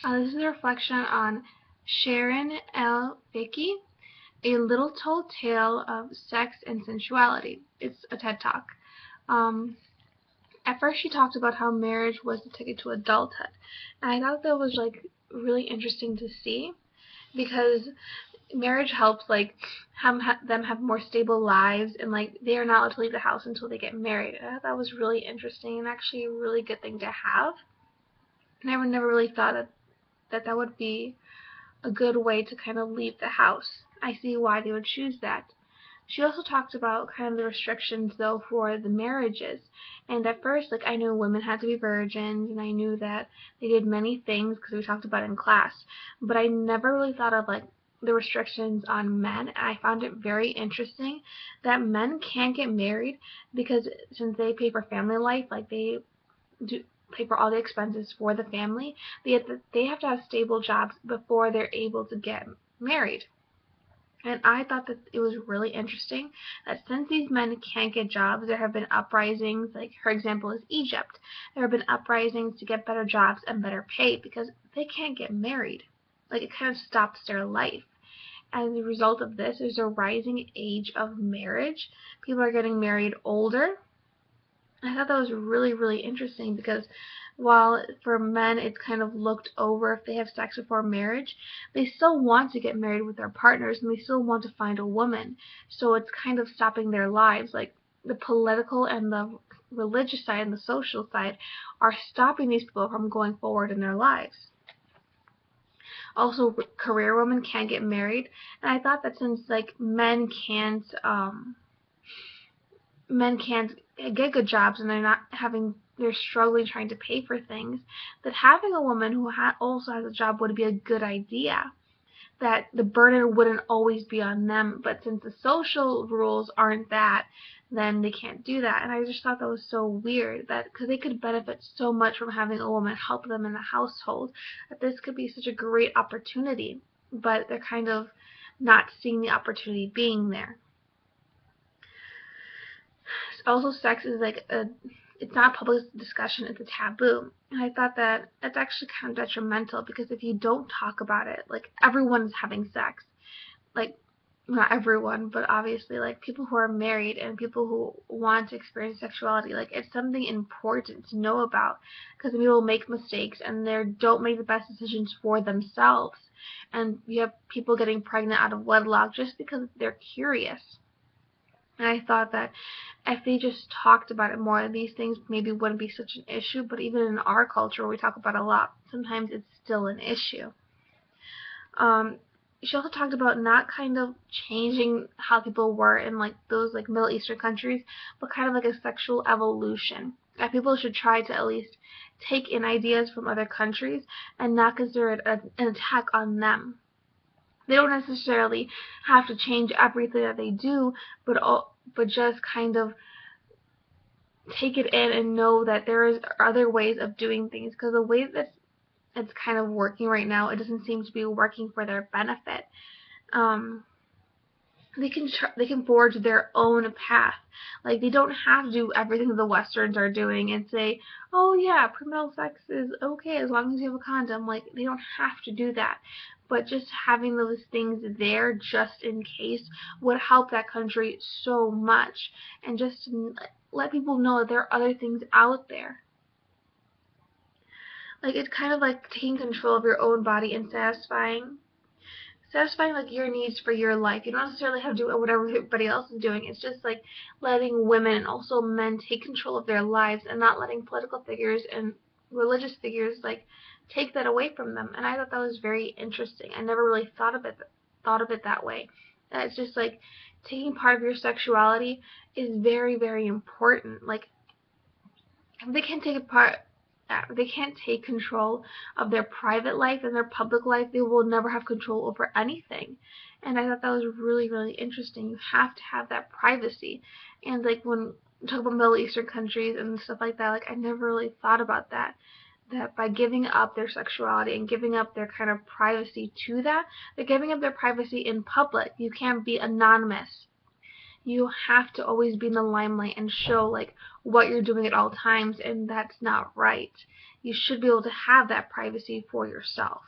This is a reflection on Shereen El Feki, A Little Told Tale of Sex and Sensuality. It's a TED Talk. Um, at first she talked about how marriage was the ticket to adulthood. And I thought that was like really interesting to see because marriage helps like them have more stable lives, and like they are not allowed to leave the house until they get married. I thought that was really interesting and actually a really good thing to have. And I never really thought that would be a good way to kind of leave the house. I see why they would choose that. She also talked about kind of the restrictions though for the marriages. And at first, like, I knew women had to be virgins, and I knew that they did many things because we talked about it in class. But I never really thought of like the restrictions on men. And I found it very interesting that men can't get married because since they pay for family life, like they do pay for all the expenses for the family, they have to have stable jobs before they're able to get married. And I thought that it was really interesting that since these men can't get jobs, there have been uprisings. Like her example is Egypt. There have been uprisings to get better jobs and better pay because they can't get married. Like it kind of stops their life. As a result of this, there's a rising age of marriage. People are getting married older. I thought that was really, really interesting because while for men it's kind of looked over if they have sex before marriage, they still want to get married with their partners and they still want to find a woman. So it's kind of stopping their lives. Like the political and the religious side and the social side are stopping these people from going forward in their lives. Also, career women can't get married, and I thought that since like men can't get good jobs and they're struggling trying to pay for things, that having a woman who also has a job would be a good idea, that the burden wouldn't always be on them. But since the social rules aren't that, then they can't do that. And I just thought that was so weird, that because they could benefit so much from having a woman help them in the household, that this could be such a great opportunity, but they're kind of not seeing the opportunity being there. Also, sex is like it's not a public discussion, it's a taboo. And I thought that that's actually kind of detrimental because if you don't talk about it, like everyone's having sex. Like not everyone, but obviously like people who are married and people who want to experience sexuality, like it's something important to know about because people make mistakes and they don't make the best decisions for themselves. And you have people getting pregnant out of wedlock just because they're curious. And I thought that if they just talked about it more, these things maybe wouldn't be such an issue. But even in our culture, where we talk about it a lot, sometimes it's still an issue. Um, she also talked about not kind of changing how people were in like those like Middle Eastern countries, but kind of like a sexual evolution. That people should try to at least take in ideas from other countries and not consider it an attack on them. They don't necessarily have to change everything that they do, but just kind of take it in and know that there is other ways of doing things, because the way that it's kind of working right now, it doesn't seem to be working for their benefit. Um, they can forge their own path. Like they don't have to do everything the Westerns are doing and say, "Oh yeah, premarital sex is okay as long as you have a condom." Like they don't have to do that. But just having those things there just in case would help that country so much, and just to let people know that there are other things out there. Like it's kind of like taking control of your own body and satisfying like your needs for your life. You don't necessarily have to do whatever everybody else is doing. It's just like letting women and also men take control of their lives and not letting political figures and religious figures like take that away from them. And I thought that was very interesting. I never really thought of it that way. That it's just like taking part of your sexuality is very, very important. Like if they can't take a part they can't take control of their private life and their public life, they will never have control over anything. And I thought that was really, really interesting. You have to have that privacy. And like when we talk about Middle Eastern countries and stuff like that, like I never really thought about that. That by giving up their sexuality and giving up their kind of privacy to that, they're giving up their privacy in public. You can't be anonymous. you have to always be in the limelight and show like what you're doing at all times, and that's not right. You should be able to have that privacy for yourself.